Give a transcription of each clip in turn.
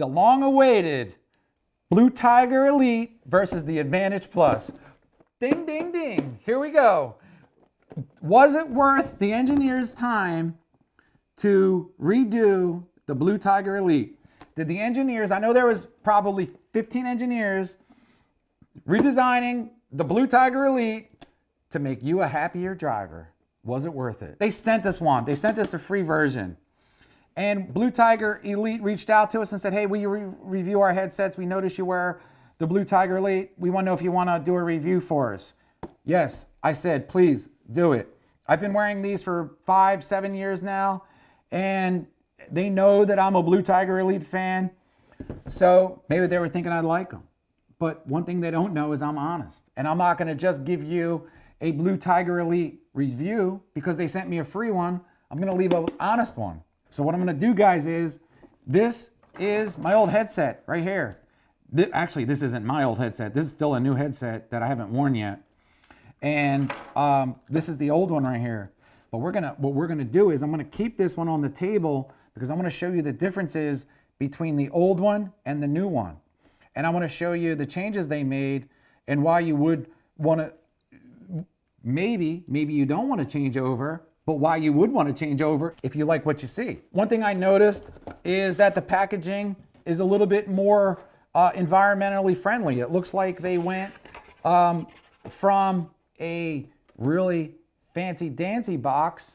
the long-awaited Blue Tiger Elite versus the Advantage Plus. Ding, ding, ding. Here we go. Was it worth the engineer's time to redo the Blue Tiger Elite? Did the engineers, I know there was probably 15 engineers redesigning the Blue Tiger Elite to make you a happier driver. Was it worth it? They sent us one. They sent us a free version. And Blue Tiger Elite reached out to us and said, hey, will you review our headsets? We noticed you wear the Blue Tiger Elite. We want to know if you want to do a review for us. Yes, I said, please do it. I've been wearing these for 5-7 years now, and they know that I'm a Blue Tiger Elite fan. So maybe they were thinking I'd like them. But one thing they don't know is I'm honest. And I'm not going to just give you a Blue Tiger Elite review because they sent me a free one. I'm going to leave an honest one. So what I'm going to do, guys, is this is my old headset right here. Actually, this isn't my old headset. This is still a new headset that I haven't worn yet. And this is the old one right here. But what we're gonna do is I'm gonna keep this one on the table because I want to show you the differences between the old one and the new one. And I want to show you the changes they made and why you would want to, maybe you don't want to change over, but why you would want to change over if you like what you see. One thing I noticed is that the packaging is a little bit more environmentally friendly. It looks like they went from a really fancy-dancy box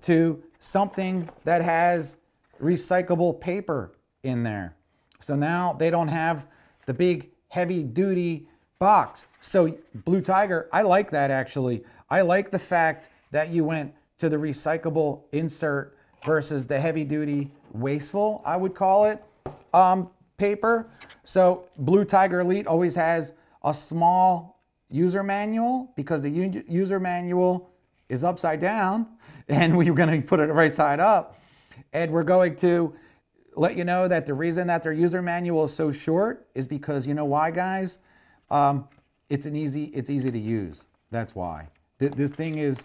to something that has recyclable paper in there. So now they don't have the big heavy-duty box. So Blue Tiger, I like that actually. I like the fact that you went to the recyclable insert versus the heavy-duty wasteful, I would call it, paper. So Blue Tiger Elite always has a small user manual because the user manual is upside down and we're going to put it right side up. And we're going to let you know that the reason that their user manual is so short is because, you know why, guys? It's easy to use. That's why. This thing is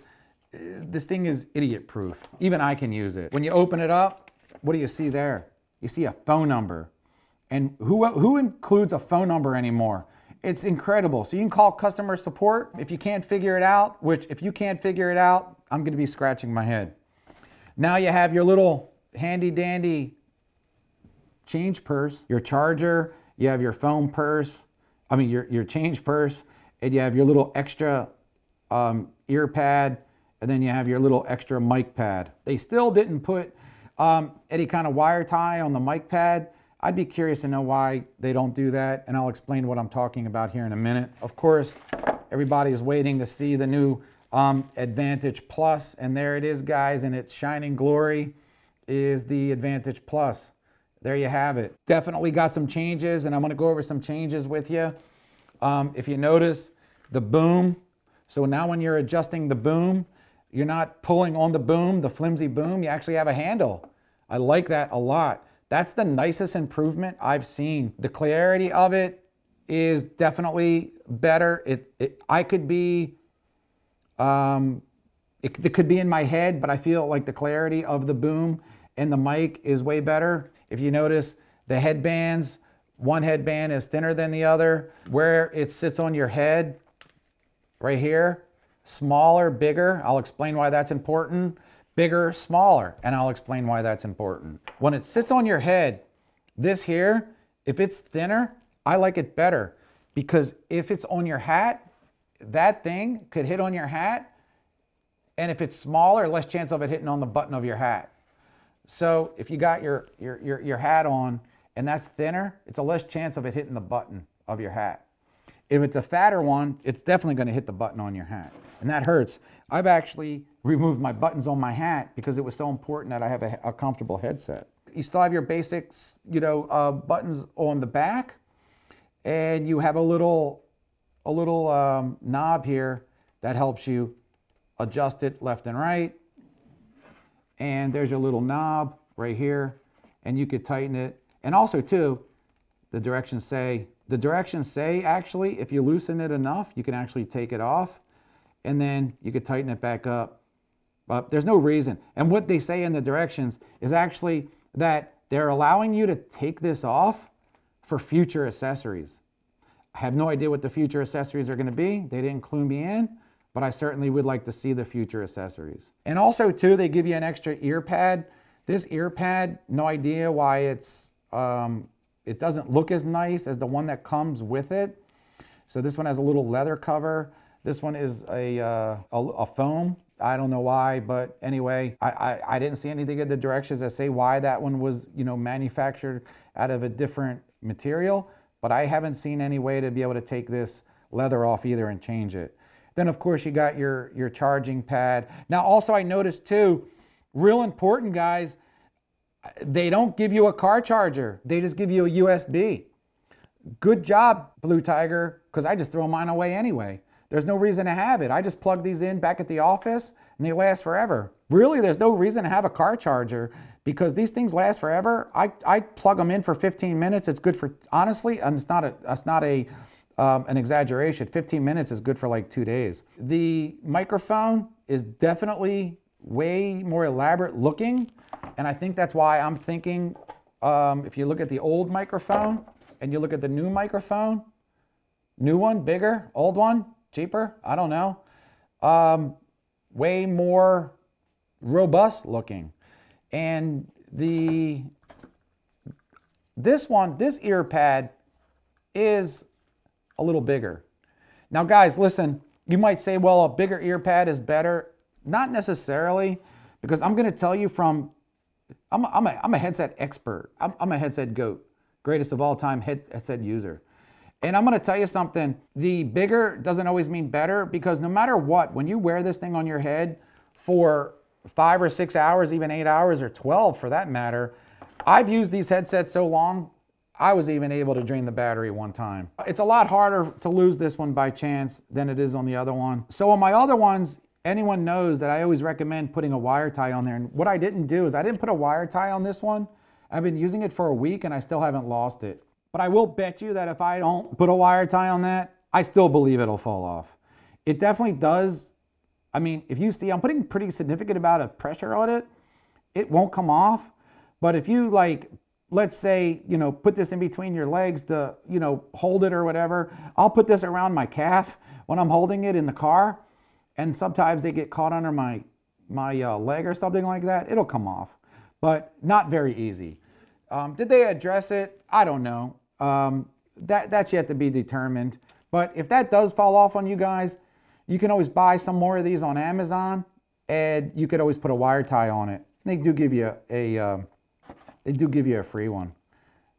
idiot proof. Even I can use it. When you open it up, what do you see there? You see a phone number. And who includes a phone number anymore? It's incredible. So you can call customer support if you can't figure it out, which if you can't figure it out, I'm gonna be scratching my head. Now you have your little handy dandy change purse, your charger, you have your phone purse, I mean your change purse, and you have your little extra ear pad, and then you have your little extra mic pad. They still didn't put any kind of wire tie on the mic pad. I'd be curious to know why they don't do that, and I'll explain what I'm talking about here in a minute. Of course, everybody is waiting to see the new Advantage Plus, and there it is, guys, in its shining glory is the Advantage Plus. There you have it. Definitely got some changes, and I'm gonna go over some changes with you. If you notice, the boom, so now when you're adjusting the boom, you're not pulling on the boom, the flimsy boom, you actually have a handle. I like that a lot. That's the nicest improvement I've seen. The clarity of it is definitely better. It could be in my head, but I feel like the clarity of the boom and the mic is way better. If you notice the headbands, one headband is thinner than the other. Where it sits on your head, right here, smaller, bigger. I'll explain why that's important. Bigger, smaller, and I'll explain why that's important. When it sits on your head, this here, if it's thinner, I like it better because if it's on your hat, that thing could hit on your hat, and if it's smaller, less chance of it hitting on the button of your hat. So if you got your hat on and that's thinner, it's a less chance of it hitting the button of your hat. If it's a fatter one, it's definitely going to hit the button on your hat, and that hurts. I've actually removed my buttons on my hat because it was so important that I have a comfortable headset. You still have your basics, buttons on the back, and you have a little knob here that helps you adjust it left and right. And there's your little knob right here, and you could tighten it. And also too, the directions say actually, if you loosen it enough, you can actually take it off, and then you could tighten it back up. But there's no reason. And what they say in the directions is actually that they're allowing you to take this off for future accessories. I have no idea what the future accessories are going to be. They didn't clue me in, but I certainly would like to see the future accessories. And also too, they give you an extra ear pad. This ear pad, no idea why it's, it doesn't look as nice as the one that comes with it. So this one has a little leather cover. This one is a foam. I don't know why, but anyway, I didn't see anything in the directions that say why that one was, you know, manufactured out of a different material, but I haven't seen any way to be able to take this leather off either and change it. Then of course you got your charging pad. Now also I noticed too, real important guys, they don't give you a car charger. They just give you a USB. Good job, Blue Tiger, because I just throw mine away anyway. There's no reason to have it. I just plug these in back at the office and they last forever. Really, there's no reason to have a car charger because these things last forever. I plug them in for 15 minutes. It's good for, honestly, it's not an exaggeration. 15 minutes is good for like 2 days. The microphone is definitely way more elaborate looking. And I think that's why I'm thinking, if you look at the old microphone and you look at the new microphone, new one, bigger, old one, cheaper, I don't know. Way more robust looking. And this ear pad is a little bigger. Now guys, listen, you might say, well, a bigger ear pad is better. Not necessarily, because I'm going to tell you from, I'm a headset expert. I'm a headset goat, greatest of all time headset user. And I'm going to tell you something, the bigger doesn't always mean better, because no matter what, when you wear this thing on your head for 5 or 6 hours, even 8 hours or 12 for that matter, I've used these headsets so long, I was even able to drain the battery one time. It's a lot harder to lose this one by chance than it is on the other one. So on my other ones, anyone knows that I always recommend putting a wire tie on there. And what I didn't do is I didn't put a wire tie on this one. I've been using it for a week and I still haven't lost it. But I will bet you that if I don't put a wire tie on that, I still believe it'll fall off. It definitely does. I mean, if you see, I'm putting pretty significant amount of pressure on it. It won't come off. But if you like, let's say, you know, put this in between your legs to, you know, hold it or whatever. I'll put this around my calf when I'm holding it in the car. And sometimes they get caught under my leg or something like that. It'll come off, but not very easy. Did they address it? I don't know. That's yet to be determined. But if that does fall off on you guys, you can always buy some more of these on Amazon, and you could always put a wire tie on it. They do give you a free one.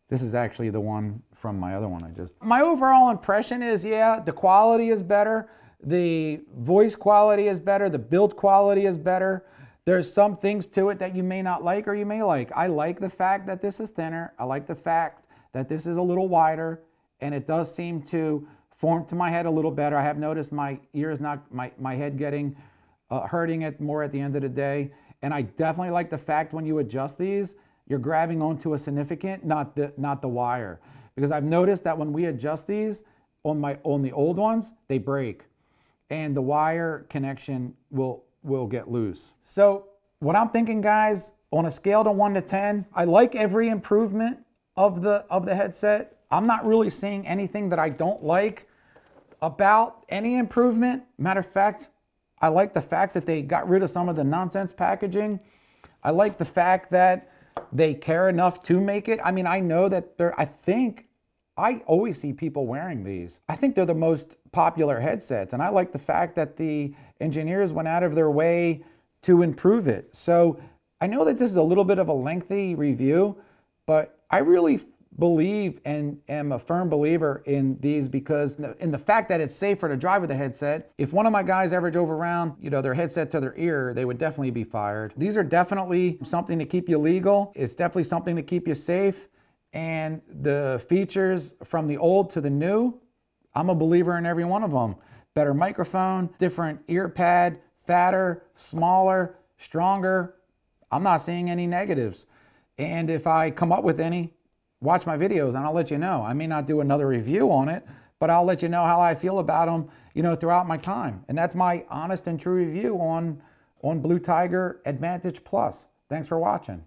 This is actually the one from my other one. My overall impression is, yeah, the quality is better. The voice quality is better. The build quality is better. There's some things to it that you may not like or you may like. I like the fact that this is thinner. I like the fact that this is a little wider, and it does seem to form to my head a little better. I have noticed my ears, my head getting hurting it more at the end of the day. And I definitely like the fact when you adjust these, you're grabbing onto a significant, not the wire. Because I've noticed that when we adjust these on the old ones, they break. And the wire connection will get loose. So what I'm thinking, guys, on a scale to 1 to 10, I like every improvement of the headset. I'm not really seeing anything that I don't like about any improvement. Matter of fact, I like the fact that they got rid of some of the nonsense packaging. I like the fact that they care enough to make it. I mean, I know that I always see people wearing these. I think they're the most popular headsets, and I like the fact that the engineers went out of their way to improve it. So I know that this is a little bit of a lengthy review, but I really believe and am a firm believer in these because in the fact that it's safer to drive with a headset. If one of my guys ever drove around, you know, their headset to their ear, they would definitely be fired. These are definitely something to keep you legal. It's definitely something to keep you safe. And the features from the old to the new, I'm a believer in every one of them. Better microphone, different ear pad, fatter, smaller, stronger. I'm not seeing any negatives. And if I come up with any, watch my videos and I'll let you know. I may not do another review on it, but I'll let you know how I feel about them, you know, throughout my time. And that's my honest and true review on Blue Tiger Advantage Plus. Thanks for watching.